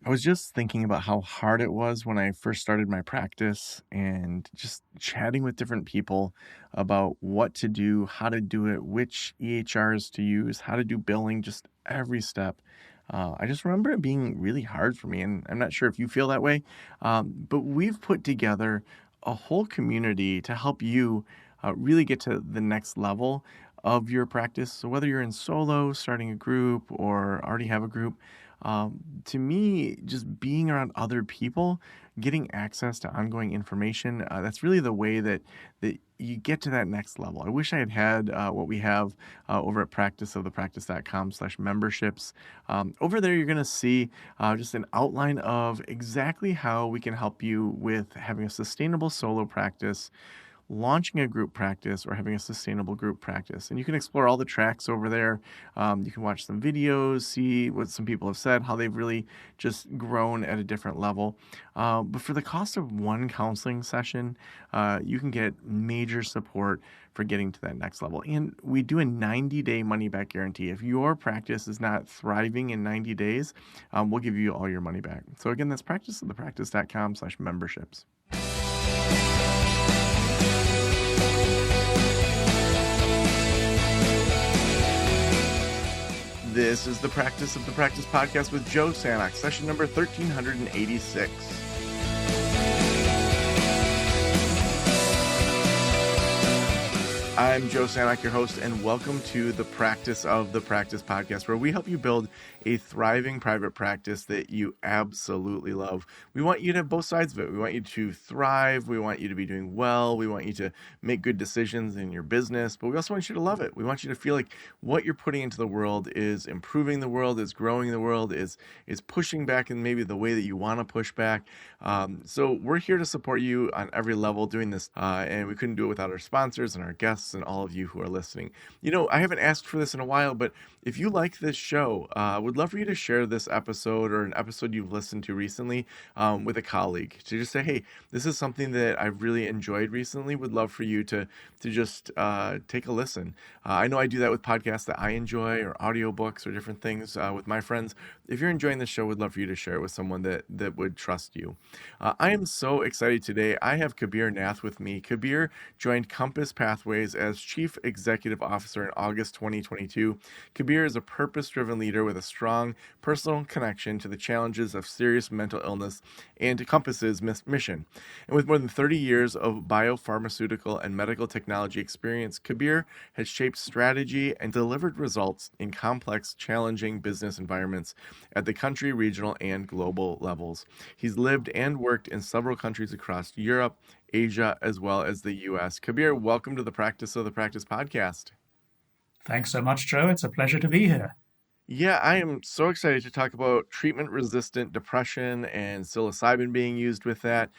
I was just thinking about how hard it was when I first started my practice and just chatting with different people about what to do, how to do it, which EHRs to use, how to do billing, just every step. I just remember it being really hard for me, and I'm not sure if you feel that way, but we've put together a whole community to help you really get to the next level of your practice. So whether you're in solo, starting a group, or already have a group, to me, just being around other people, getting access to ongoing information, that's really the way that you get to that next level. I wish I had had what we have over at practiceofthepractice.com/memberships. Over there, you're going to see just an outline of exactly how we can help you with having a sustainable solo practice, launching a group practice, or having a sustainable group practice. And you can explore all the tracks over there. You can watch some videos, see what some people have said, how they've really just grown at a different level. But for the cost of one counseling session, you can get major support for getting to that next level. And we do a 90-day money-back guarantee. If your practice is not thriving in 90 days, we'll give you all your money back. So again, that's practiceofthepractice.com/memberships. This is the Practice of the Practice podcast with Joe Sanok, session number 1386. I'm Joe Sanok, your host, and welcome to the Practice of the Practice podcast, where we help you build a thriving private practice that you absolutely love. We want you to have both sides of it. We want you to thrive. We want you to be doing well. We want you to make good decisions in your business, but we also want you to love it. We want you to feel like what you're putting into the world is improving the world, is growing the world, is pushing back in maybe the way that you want to push back. So we're here to support you on every level doing this, and we couldn't do it without our sponsors and our guests and all of you who are listening. You know, I haven't asked for this in a while, but if you like this show, I would love for you to share this episode or an episode you've listened to recently with a colleague, to just say, hey, this is something that I've really enjoyed recently. Would love for you to just take a listen. I know I do that with podcasts that I enjoy, or audiobooks, or different things with my friends. If you're enjoying this show, would love for you to share it with someone that would trust you. I am so excited today. I have Kabir Nath with me. Kabir joined Compass Pathways as Chief Executive Officer in August 2022. Kabir is a purpose-driven leader with a strong personal connection to the challenges of serious mental illness and to Compass's mission. And with more than 30 years of biopharmaceutical and medical technology experience, Kabir has shaped strategy and delivered results in complex, challenging business environments at the country, regional, and global levels. He's lived and worked in several countries across Europe, Asia, as well as the U.S. Kabir, welcome to the Practice of the Practice podcast. Thanks so much, Joe. It's a pleasure to be here. Yeah, I am so excited to talk about treatment-resistant depression and psilocybin being used with that.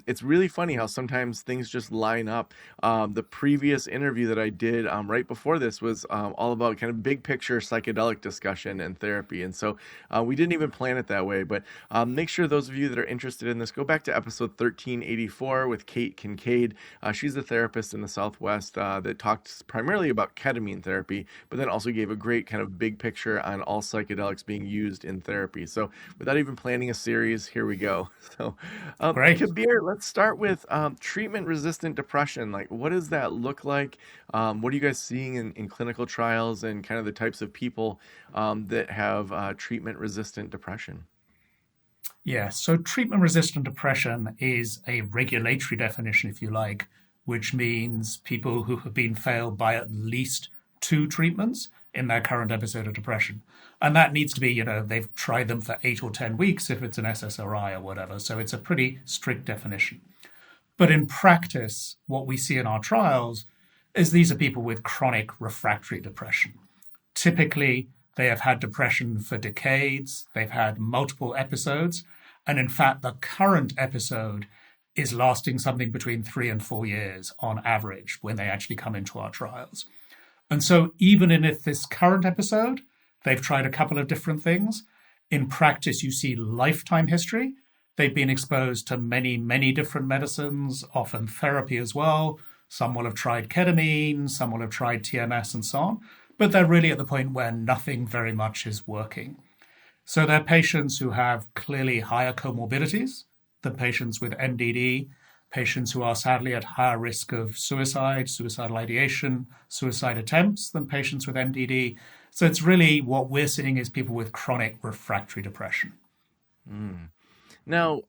It's really funny how sometimes things just line up. The previous interview that I did right before this was all about kind of big picture psychedelic discussion and therapy. And so we didn't even plan it that way. But make sure those of you that are interested in this, go back to episode 1384 with Kate Kincaid. She's a therapist in the Southwest that talked primarily about ketamine therapy, but then also gave a great kind of big picture on all psychedelics being used in therapy. So without even planning a series, here we go. So Great. Kabir, let's start with treatment-resistant depression. Like, what does that look like? What are you guys seeing in clinical trials and kind of the types of people that have treatment-resistant depression? Yeah, so treatment-resistant depression is a regulatory definition, if you like, which means people who have been failed by at least 2 treatments in their current episode of depression. And that needs to be, they've tried them for 8 or 10 weeks if it's an SSRI or whatever. So it's a pretty strict definition. But in practice, what we see in our trials is these are people with chronic refractory depression. Typically, they have had depression for decades. They've had multiple episodes. And in fact, the current episode is lasting something between 3 and 4 years on average when they actually come into our trials. And so even in this current episode, they've tried a couple of different things. In practice, you see lifetime history. They've been exposed to many, many different medicines, often therapy as well. Some will have tried ketamine, some will have tried TMS and so on. But they're really at the point where nothing very much is working. So they're patients who have clearly higher comorbidities than patients with MDD, patients who are sadly at higher risk of suicide, suicidal ideation, suicide attempts than patients with MDD. So it's really what we're seeing is people with chronic refractory depression. Now,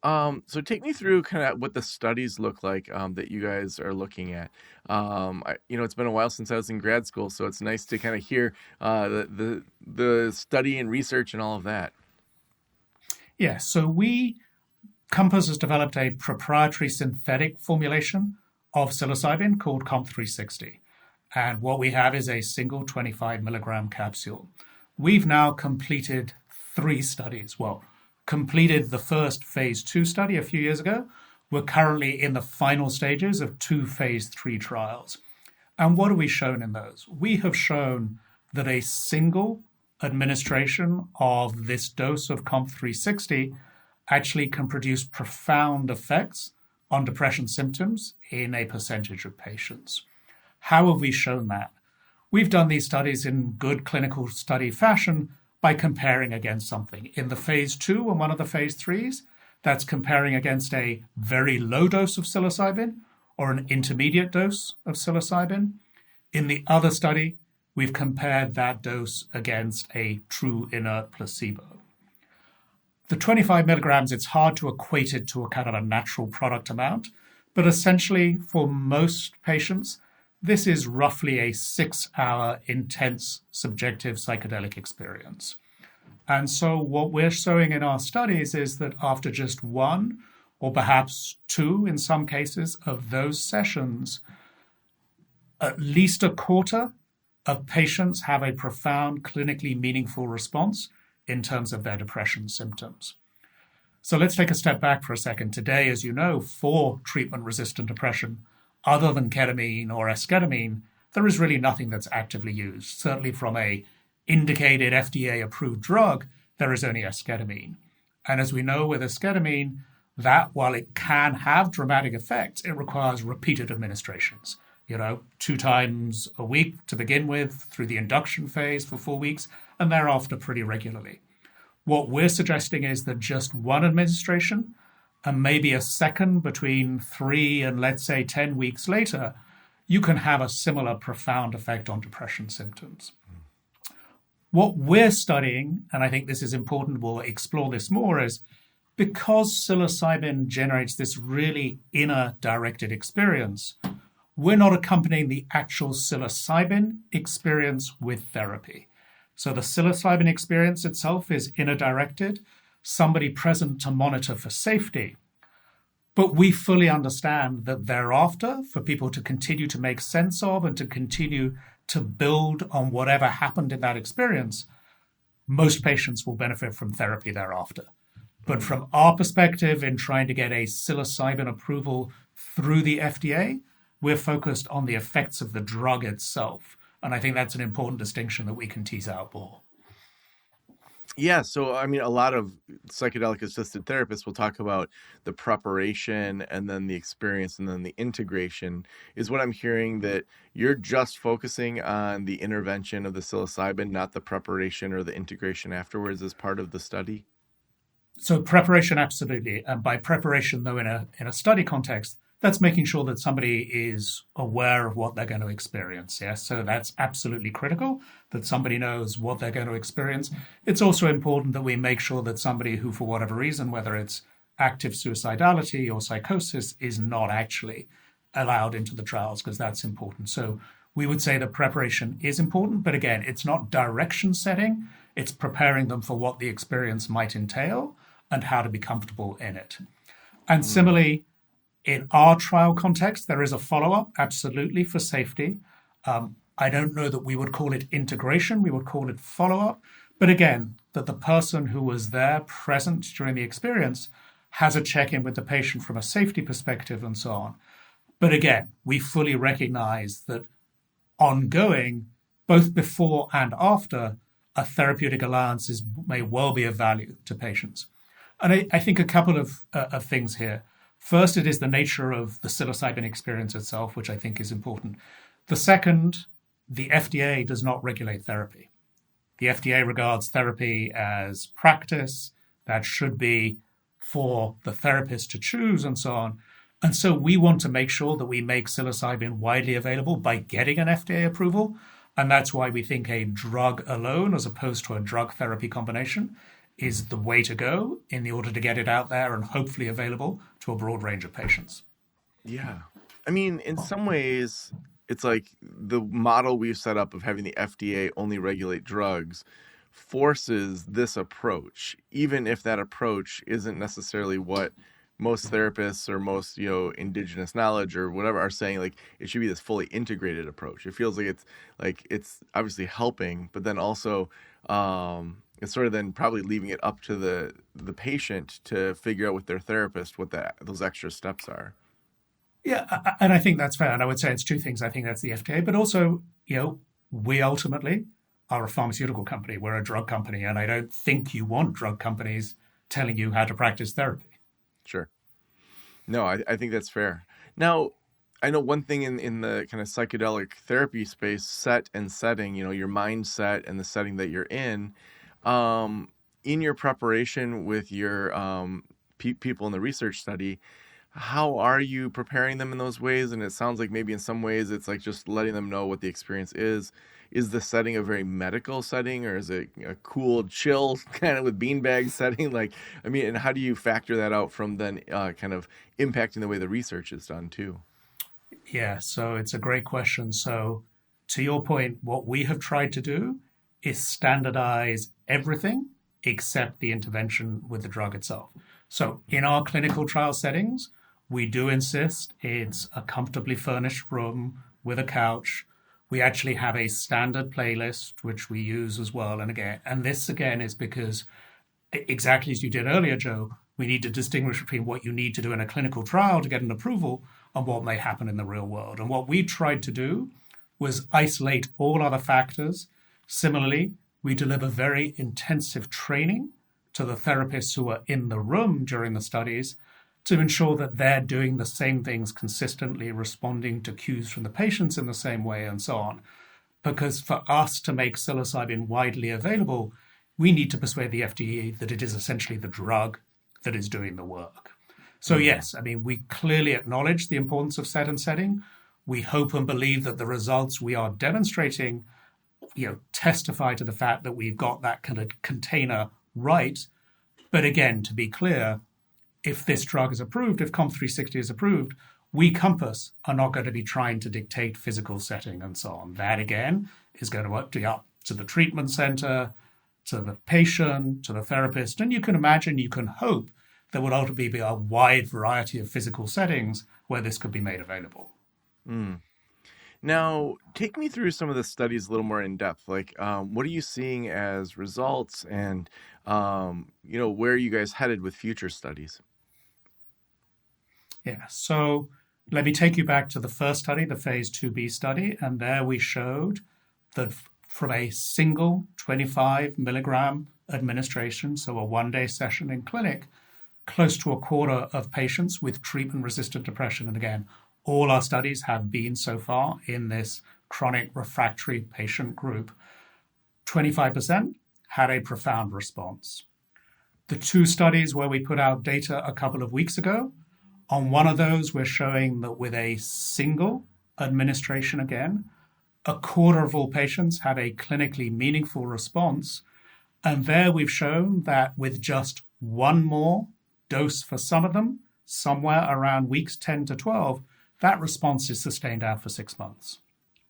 so take me through kind of what the studies look like that you guys are looking at. It's been a while since I was in grad school, so it's nice to kind of hear the study and research and all of that. Yeah, so Compass has developed a proprietary synthetic formulation of psilocybin called COMP360. And what we have is a single 25 milligram capsule. We've now completed 3 studies. Well, completed the first phase 2 study a few years ago. We're currently in the final stages of 2 phase 3 trials. And what have we shown in those? We have shown that a single administration of this dose of COMP360 actually can produce profound effects on depression symptoms in a percentage of patients. How have we shown that? We've done these studies in good clinical study fashion by comparing against something. In the phase 2 and one of the phase 3s, that's comparing against a very low dose of psilocybin or an intermediate dose of psilocybin. In the other study, we've compared that dose against a true inert placebo. The 25 milligrams, it's hard to equate it to a kind of a natural product amount, but essentially for most patients, this is roughly a 6-hour intense subjective psychedelic experience. And so what we're showing in our studies is that after just 1 or perhaps 2 in some cases of those sessions, at least a quarter of patients have a profound clinically meaningful response in terms of their depression symptoms. So let's take a step back for a second. Today, as you know, for treatment-resistant depression, other than ketamine or esketamine, there is really nothing that's actively used. Certainly from a indicated FDA-approved drug, there is only esketamine. And as we know with esketamine, that while it can have dramatic effects, it requires repeated administrations. 2 times a week to begin with, through the induction phase for 4 weeks, and thereafter pretty regularly. What we're suggesting is that just 1 administration and maybe a second between 3 and let's say 10 weeks later, you can have a similar profound effect on depression symptoms. What we're studying, and I think this is important, we'll explore this more, is because psilocybin generates this really inner directed experience, we're not accompanying the actual psilocybin experience with therapy. So the psilocybin experience itself is inner directed, somebody present to monitor for safety. But we fully understand that thereafter, for people to continue to make sense of and to continue to build on whatever happened in that experience, most patients will benefit from therapy thereafter. But from our perspective in trying to get a psilocybin approval through the FDA, we're focused on the effects of the drug itself. And I think that's an important distinction that we can tease out more. Yeah, so I mean, a lot of psychedelic-assisted therapists will talk about the preparation and then the experience and then the integration. Is what I'm hearing that you're just focusing on the intervention of the psilocybin, not the preparation or the integration afterwards as part of the study? So preparation, absolutely. And by preparation, though, in a study context, that's making sure that somebody is aware of what they're going to experience. Yes, so that's absolutely critical, that somebody knows what they're going to experience. It's also important that we make sure that somebody who, for whatever reason, whether it's active suicidality or psychosis, is not actually allowed into the trials, because that's important. So we would say that preparation is important, but again, it's not direction setting. It's preparing them for what the experience might entail and how to be comfortable in it. And similarly, in our trial context, there is a follow-up, absolutely, for safety. I don't know that we would call it integration. We would call it follow-up. But again, that the person who was there present during the experience has a check-in with the patient from a safety perspective and so on. But again, we fully recognize that ongoing, both before and after, a therapeutic alliance may well be of value to patients. And I think a couple of things here. First, it is the nature of the psilocybin experience itself, which I think is important. The second, the FDA does not regulate therapy. The FDA regards therapy as practice that should be for the therapist to choose and so on. And so we want to make sure that we make psilocybin widely available by getting an FDA approval. And that's why we think a drug alone, as opposed to a drug therapy combination, is the way to go in order to get it out there and hopefully available to a broad range of patients. Yeah. I mean, in some ways, it's like the model we've set up of having the FDA only regulate drugs forces this approach, even if that approach isn't necessarily what most therapists or most, indigenous knowledge or whatever are saying. Like, it should be this fully integrated approach. It feels like it's obviously helping, but then also it's sort of then probably leaving it up to the patient to figure out with their therapist what those extra steps are. Yeah, and I think that's fair. And I would say it's two things. I think that's the FDA, but also, we ultimately are a pharmaceutical company. We're a drug company, and I don't think you want drug companies telling you how to practice therapy. Sure. No, I think that's fair. Now, I know one thing in the kind of psychedelic therapy space, set and setting, your mindset and the setting that you're in your preparation with your people in the research study, how are you preparing them in those ways? And it sounds like maybe in some ways it's like just letting them know what the experience is. Is the setting a very medical setting, or is it a cool, chill kind of with beanbag setting? Like, I mean, and how do you factor that out from then kind of impacting the way the research is done too? Yeah, so it's a great question. So, to your point, what we have tried to do is standardize everything except the intervention with the drug itself. So, in our clinical trial settings, we do insist it's a comfortably furnished room with a couch. We actually have a standard playlist, which we use as well. And this again is because, exactly as you did earlier, Joe, we need to distinguish between what you need to do in a clinical trial to get an approval and what may happen in the real world. And what we tried to do was isolate all other factors. Similarly, we deliver very intensive training to the therapists who are in the room during the studies to ensure that they're doing the same things consistently, responding to cues from the patients in the same way, and so on. Because for us to make psilocybin widely available, we need to persuade the FDA that it is essentially the drug that is doing the work. So yes, I mean, we clearly acknowledge the importance of set and setting. We hope and believe that the results we are demonstrating, testify to the fact that we've got that kind of container right. But again, to be clear, if this drug is approved, if COMP360 is approved, we, Compass, are not going to be trying to dictate physical setting and so on. That, again, is going to be up to the treatment center, to the patient, to the therapist. And you can imagine, you can hope there will ultimately be a wide variety of physical settings where this could be made available. Mm. Now, take me through some of the studies a little more in depth. Like, what are you seeing as results, and where are you guys headed with future studies? Yeah, so let me take you back to the first study, the phase 2b study, and there we showed that from a single 25 milligram administration, so a one-day session in clinic, close to a quarter of patients with treatment-resistant depression, and again, all our studies have been so far in this chronic refractory patient group, 25% had a profound response. The two studies where we put out data a couple of weeks ago, on one of those, we're showing that with a single administration again, a quarter of all patients had a clinically meaningful response. And there we've shown that with just one more dose for some of them, somewhere around weeks 10 to 12, that response is sustained out for 6 months,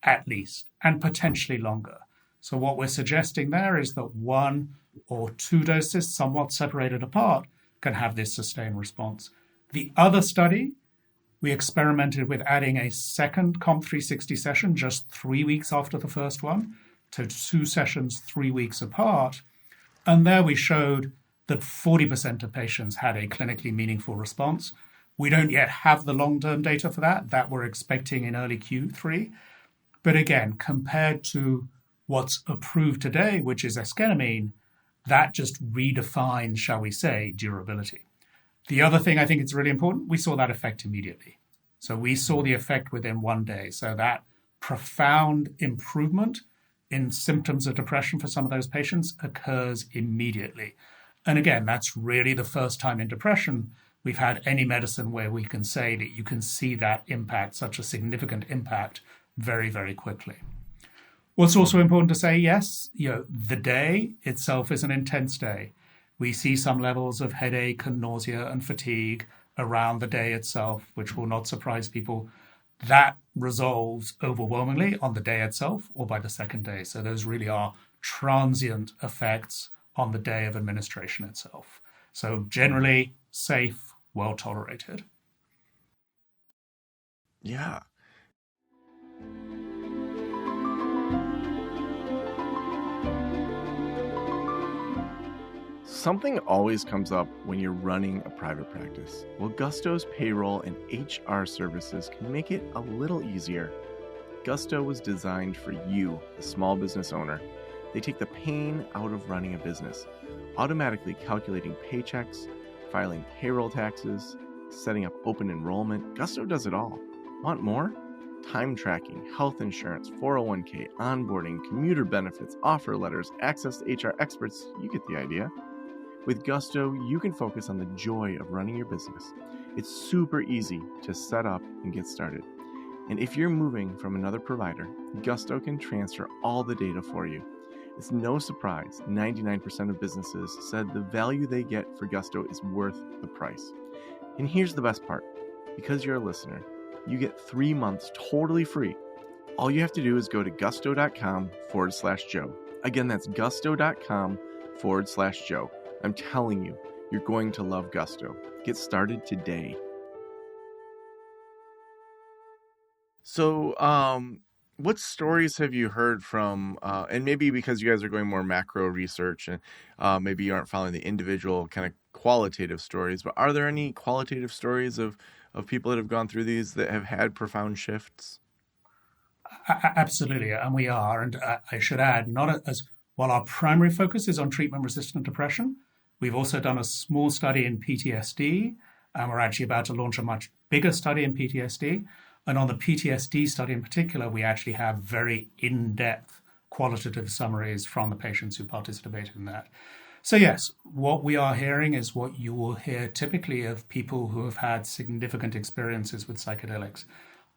at least, and potentially longer. So what we're suggesting there is that one or two doses, somewhat separated apart, can have this sustained response. The other study, we experimented with adding a second COMP360 session just 3 weeks after the first one, to two sessions 3 weeks apart. And there we showed that 40% of patients had a clinically meaningful response. We don't yet have the long-term data for that we're expecting in early Q3. But again, compared to what's approved today, which is esketamine, that just redefines, shall we say, durability. The other thing I think it's really important, we saw that effect immediately. So we saw the effect within 1 day. So that profound improvement in symptoms of depression for some of those patients occurs immediately. And again, that's really the first time in depression we've had any medicine where we can say that you can see that impact, such a significant impact, very, very quickly. What's also important to say, yes, the day itself is an intense day. We see some levels of headache and nausea and fatigue around the day itself, which will not surprise people. That resolves overwhelmingly on the day itself or by the second day. So those really are transient effects on the day of administration itself. So generally safe, well tolerated. Yeah. Something always comes up when you're running a private practice. Well, Gusto's payroll and HR services can make it a little easier. Gusto was designed for you, the small business owner. They take the pain out of running a business, automatically calculating paychecks, filing payroll taxes, setting up open enrollment. Gusto does it all. Want more? Time tracking, health insurance, 401k, onboarding, commuter benefits, offer letters, access to HR experts. You get the idea. With Gusto, you can focus on the joy of running your business. It's super easy to set up and get started. And if you're moving from another provider, Gusto can transfer all the data for you. It's no surprise 99% of businesses said the value they get for Gusto is worth the price. And here's the best part. Because you're a listener, you get 3 months totally free. All you have to do is go to gusto.com/Joe. Again, that's gusto.com/Joe. I'm telling you, you're going to love Gusto. Get started today. So, what stories have you heard from, and maybe because you guys are going more macro research and maybe you aren't following the individual kind of qualitative stories, but are there any qualitative stories of people that have gone through these that have had profound shifts? Absolutely, and we are. And I should add, not as while our primary focus is on treatment-resistant depression, we've also done a small study in PTSD, and we're actually about to launch a much bigger study in PTSD. And on the PTSD study in particular, we actually have very in-depth qualitative summaries from the patients who participated in that. So yes, what we are hearing is what you will hear typically of people who have had significant experiences with psychedelics,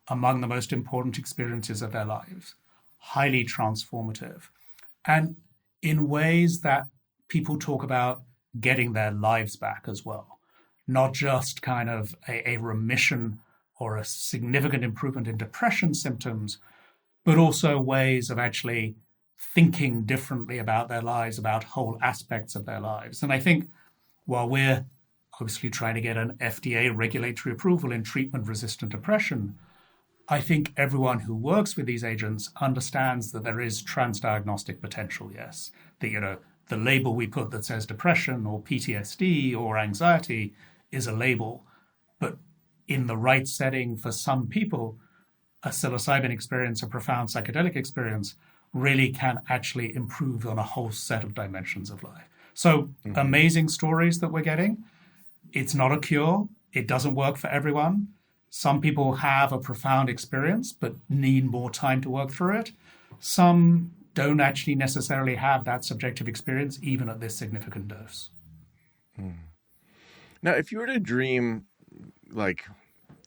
among the most important experiences of their lives, highly transformative, and in ways that people talk about getting their lives back as well, not just kind of a remission or a significant improvement in depression symptoms, but also ways of actually thinking differently about their lives, about whole aspects of their lives. And I think while we're obviously trying to get an FDA regulatory approval in treatment-resistant depression, I think everyone who works with these agents understands that there is transdiagnostic potential, yes. That, the label we put that says depression or PTSD or anxiety is a label, but in the right setting for some people, a psilocybin experience, a profound psychedelic experience, really can actually improve on a whole set of dimensions of life. So amazing stories that we're getting. It's not a cure. It doesn't work for everyone. Some people have a profound experience but need more time to work through it. Some don't actually necessarily have that subjective experience, even at this significant dose. Now, if you were to dream, like,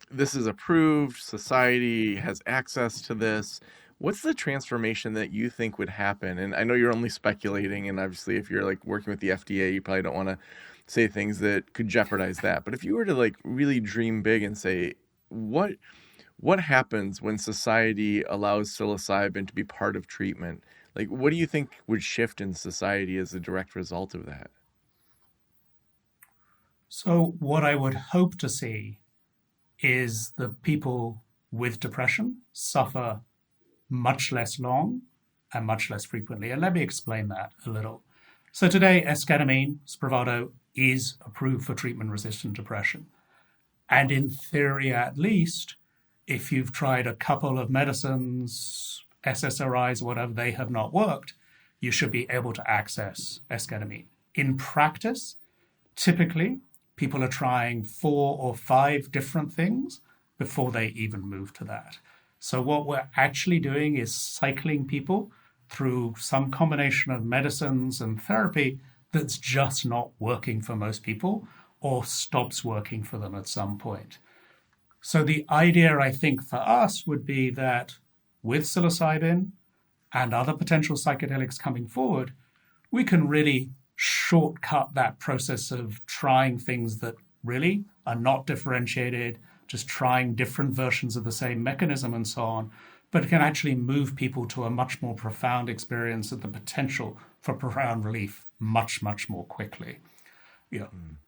this is approved, society has access to this, what's the transformation that you think would happen? And I know you're only speculating, and obviously if you're like working with the FDA, you probably don't want to say things that could jeopardize that. But if you were to like really dream big and say, what happens when society allows psilocybin to be part of treatment? Like, what do you think would shift in society as a direct result of that? So what I would hope to see is that people with depression suffer much less long and much less frequently. And let me explain that a little. So today, esketamine, Spravato, is approved for treatment-resistant depression. And in theory, at least, if you've tried a couple of medicines, SSRIs, whatever, they have not worked, you should be able to access esketamine. In practice, typically, people are trying 4 or 5 different things before they even move to that. So what we're actually doing is cycling people through some combination of medicines and therapy that's just not working for most people or stops working for them at some point. So the idea, I think, for us would be that with psilocybin and other potential psychedelics coming forward, we can really shortcut that process of trying things that really are not differentiated, just trying different versions of the same mechanism and so on, but can actually move people to a much more profound experience of the potential for profound relief much, much more quickly.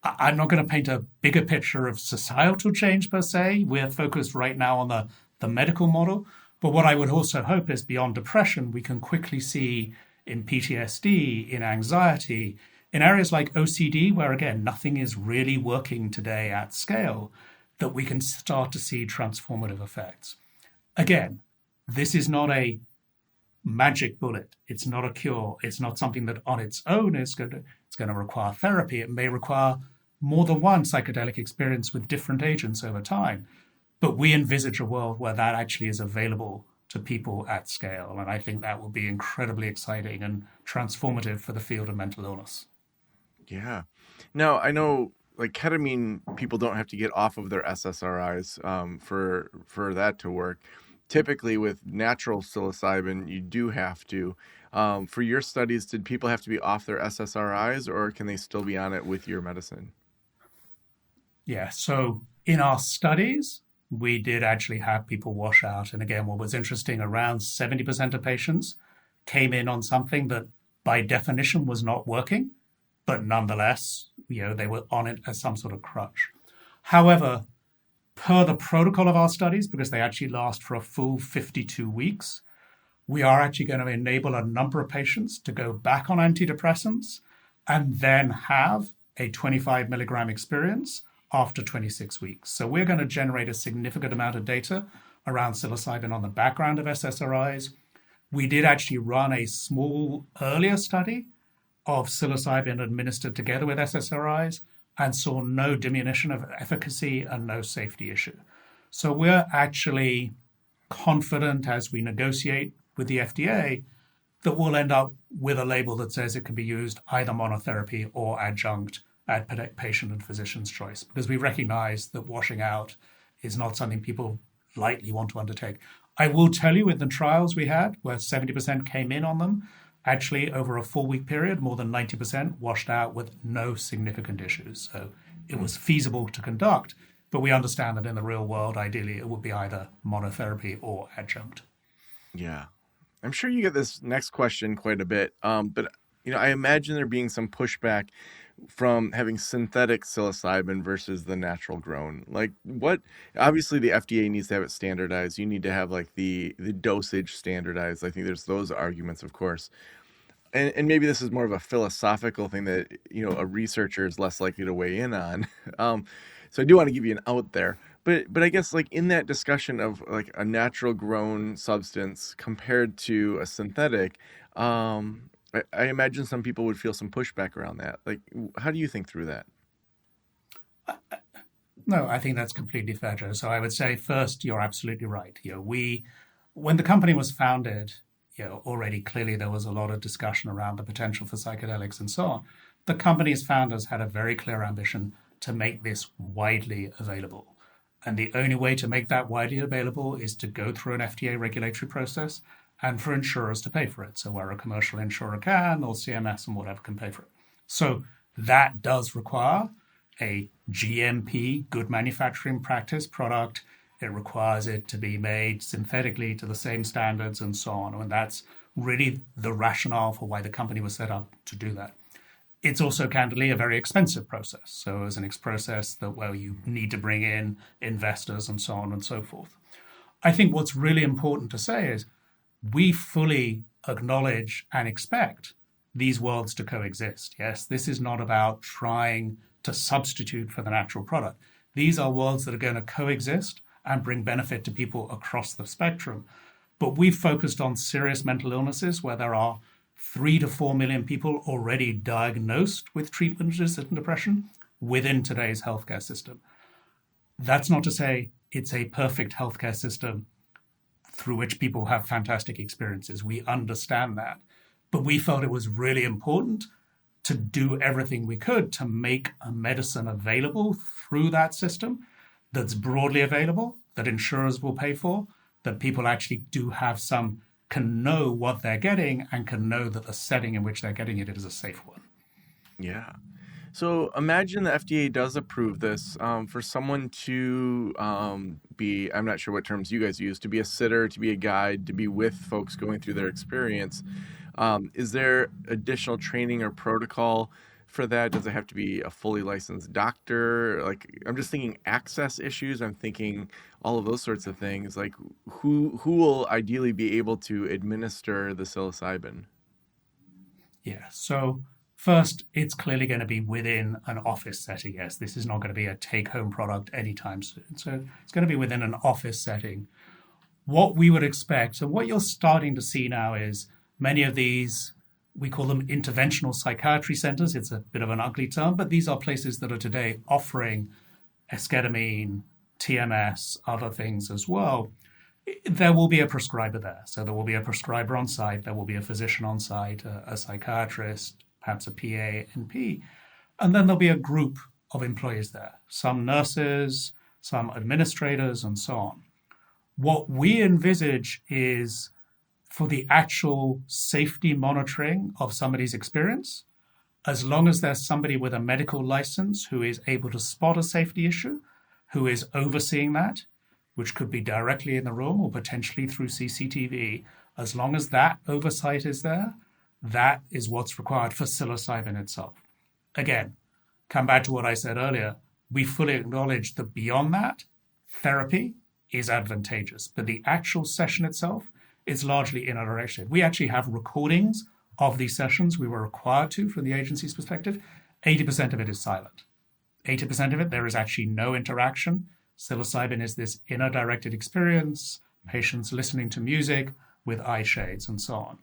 I'm not going to paint a bigger picture of societal change per se. We're focused right now on the medical model. But what I would also hope is beyond depression, we can quickly see in PTSD, in anxiety, in areas like OCD, where again, nothing is really working today at scale, that we can start to see transformative effects. Again, this is not a magic bullet. It's not a cure. It's not something that on its own is going to require therapy. It may require more than one psychedelic experience with different agents over time. But we envisage a world where that actually is available to people at scale. And I think that will be incredibly exciting and transformative for the field of mental illness. Yeah. Now, I know like ketamine, people don't have to get off of their SSRIs for that to work. Typically with natural psilocybin, you do have to. For your studies, did people have to be off their SSRIs or can they still be on it with your medicine? Yeah, so in our studies, we did actually have people wash out. And again, what was interesting, around 70% of patients came in on something that by definition was not working, but nonetheless, they were on it as some sort of crutch. However, per the protocol of our studies, because they actually last for a full 52 weeks, we are actually going to enable a number of patients to go back on antidepressants and then have a 25 milligram experience after 26 weeks. So we're going to generate a significant amount of data around psilocybin on the background of SSRIs. We did actually run a small earlier study of psilocybin administered together with SSRIs and saw no diminution of efficacy and no safety issue. So we're actually confident as we negotiate with the FDA that we'll end up with a label that says it can be used either monotherapy or adjunct at patient and physician's choice, because we recognize that washing out is not something people lightly want to undertake. I will tell you, in the trials we had, where 70% came in on them, actually over a 4-week period, more than 90% washed out with no significant issues. So it was feasible to conduct, but we understand that in the real world, ideally, it would be either monotherapy or adjunct. Yeah. I'm sure you get this next question quite a bit, but I imagine there being some pushback from having synthetic psilocybin versus the natural grown. Like obviously the FDA needs to have it standardized. You need to have like the dosage standardized. I think there's those arguments, of course. And maybe this is more of a philosophical thing that, a researcher is less likely to weigh in on. So I do want to give you an out there. But I guess like in that discussion of like a natural grown substance compared to a synthetic, I imagine some people would feel some pushback around that. Like, how do you think through that? No, I think that's completely fair, Joe. So I would say first, you're absolutely right. When the company was founded, already clearly there was a lot of discussion around the potential for psychedelics and so on. The company's founders had a very clear ambition to make this widely available. And the only way to make that widely available is to go through an FDA regulatory process and for insurers to pay for it. So where a commercial insurer can, or CMS and whatever can pay for it. So that does require a GMP, good manufacturing practice product. It requires it to be made synthetically to the same standards and so on. And that's really the rationale for why the company was set up to do that. It's also, candidly, a very expensive process. So it's an process that, you need to bring in investors and so on and so forth. I think what's really important to say is we fully acknowledge and expect these worlds to coexist. Yes, this is not about trying to substitute for the natural product. These are worlds that are going to coexist and bring benefit to people across the spectrum. But we've focused on serious mental illnesses where there are 3 to 4 million people already diagnosed with treatment-resistant depression within today's healthcare system. That's not to say it's a perfect healthcare system through which people have fantastic experiences. We understand that. But we felt it was really important to do everything we could to make a medicine available through that system that's broadly available, that insurers will pay for, that people actually can know what they're getting and can know that the setting in which they're getting it is a safe one. Yeah. So imagine the FDA does approve this for someone to be, I'm not sure what terms you guys use, to be a sitter, to be a guide, to be with folks going through their experience. Is there additional training or protocol for that? Does it have to be a fully licensed doctor? Like, I'm just thinking access issues. I'm thinking all of those sorts of things. Like, who will ideally be able to administer the psilocybin? Yeah. So first, it's clearly going to be within an office setting. Yes, this is not going to be a take-home product anytime soon. So it's going to be within an office setting. What we would expect, and what you're starting to see now is many of these, we call them interventional psychiatry centers. It's a bit of an ugly term, but these are places that are today offering esketamine, TMS, other things as well. There will be a prescriber there. So there will be a prescriber on site. There will be a physician on site, a psychiatrist, perhaps a PA, NP. And then there'll be a group of employees there, some nurses, some administrators, and so on. What we envisage is for the actual safety monitoring of somebody's experience, as long as there's somebody with a medical license who is able to spot a safety issue, who is overseeing that, which could be directly in the room or potentially through CCTV, as long as that oversight is there, that is what's required for psilocybin itself. Again, come back to what I said earlier, we fully acknowledge that beyond that, therapy is advantageous, but the actual session itself is largely interactive. We actually have recordings of these sessions. We were required to from the agency's perspective. 80% of it is silent. 80% of it, there is actually no interaction. Psilocybin is this inner-directed experience, patients listening to music with eye shades and so on.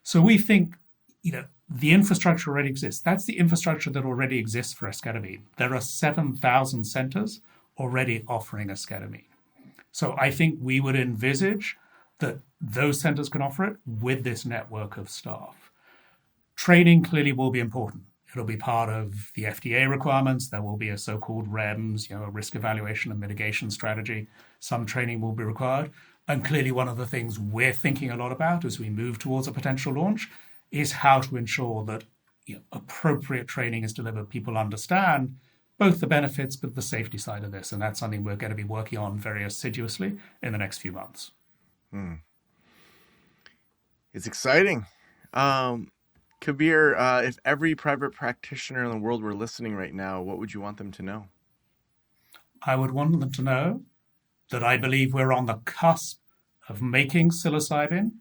So we think, the infrastructure already exists. That's the infrastructure that already exists for esketamine. There are 7,000 centers already offering esketamine. So I think we would envisage that those centers can offer it with this network of staff. Training clearly will be important. It'll be part of the FDA requirements. There will be a so-called REMS, a risk evaluation and mitigation strategy. Some training will be required. And clearly one of the things we're thinking a lot about as we move towards a potential launch is how to ensure that appropriate training is delivered. People understand both the benefits, but the safety side of this. And that's something we're going to be working on very assiduously in the next few months. It's exciting. Kabir, if every private practitioner in the world were listening right now, what would you want them to know? I would want them to know that I believe we're on the cusp of making psilocybin,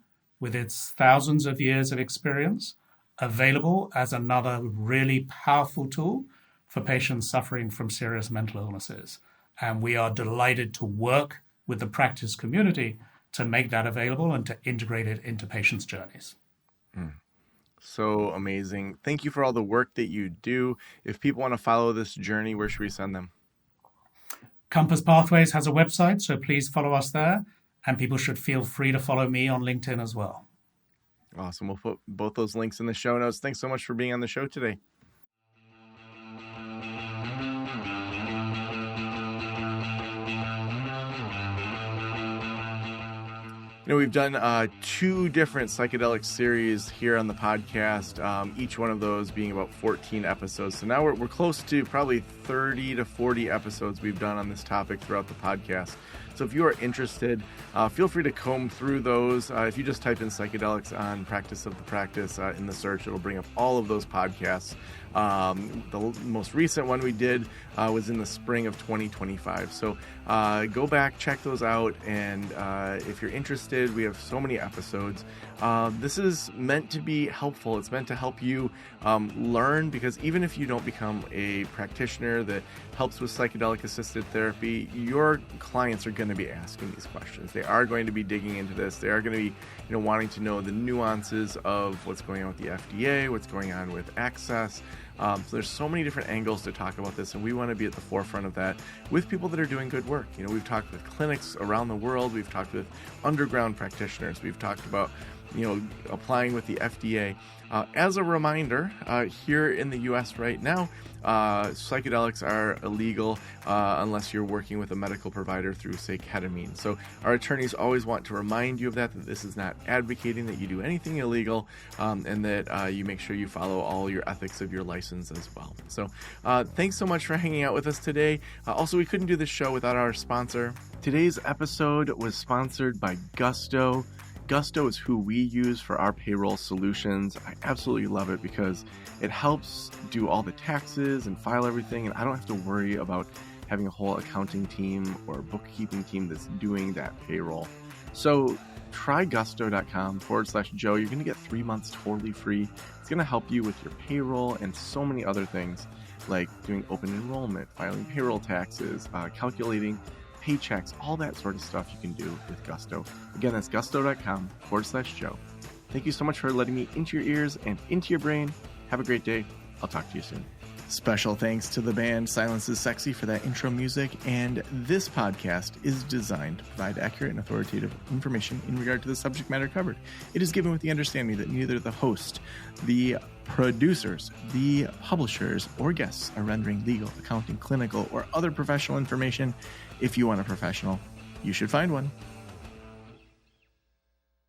with its thousands of years of experience, available as another really powerful tool for patients suffering from serious mental illnesses. And we are delighted to work with the practice community to make that available and to integrate it into patients' journeys. So amazing. Thank you for all the work that you do. If people want to follow this journey, where should we send them? Compass Pathways has a website, so please follow us there. And people should feel free to follow me on LinkedIn as well. Awesome. We'll put both those links in the show notes. Thanks so much for being on the show today. We've done 2 different psychedelic series here on the podcast, each one of those being about 14 episodes. So now we're close to probably 30 to 40 episodes we've done on this topic throughout the podcast. So if you are interested, feel free to comb through those. If you just type in psychedelics on Practice of the Practice in the search, it'll bring up all of those podcasts. The most recent one we did was in the spring of 2025. So go back, check those out. And if you're interested, we have so many episodes. This is meant to be helpful. It's meant to help you learn, because even if you don't become a practitioner that helps with psychedelic-assisted therapy, your clients are going to be asking these questions. They are going to be digging into this. They are going to be wanting to know the nuances of what's going on with the FDA, what's going on with access, So there's so many different angles to talk about this, and we want to be at the forefront of that with people that are doing good work. We've talked with clinics around the world. We've talked with underground practitioners. We've talked about applying with the FDA. As a reminder, here in the U.S. right now, psychedelics are illegal unless you're working with a medical provider through, say, ketamine. So our attorneys always want to remind you of that this is not advocating that you do anything illegal, and that you make sure you follow all your ethics of your license as well. So thanks so much for hanging out with us today. Also, we couldn't do this show without our sponsor. Today's episode was sponsored by Gusto. Gusto is who we use for our payroll solutions. I absolutely love it because it helps do all the taxes and file everything, and I don't have to worry about having a whole accounting team or bookkeeping team that's doing that payroll. So try gusto.com/Joe. You're going to get 3 months totally free. It's going to help you with your payroll and so many other things like doing open enrollment, filing payroll taxes, calculating paychecks, all that sort of stuff you can do with Gusto. Again, that's gusto.com/Joe. Thank you so much for letting me into your ears and into your brain. Have a great day. I'll talk to you soon. Special thanks to the band Silence is Sexy for that intro music, and this podcast is designed to provide accurate and authoritative information in regard to the subject matter covered. It is given with the understanding that neither the host, the producers, the publishers, or guests are rendering legal, accounting, clinical, or other professional information. If you want a professional, you should find one.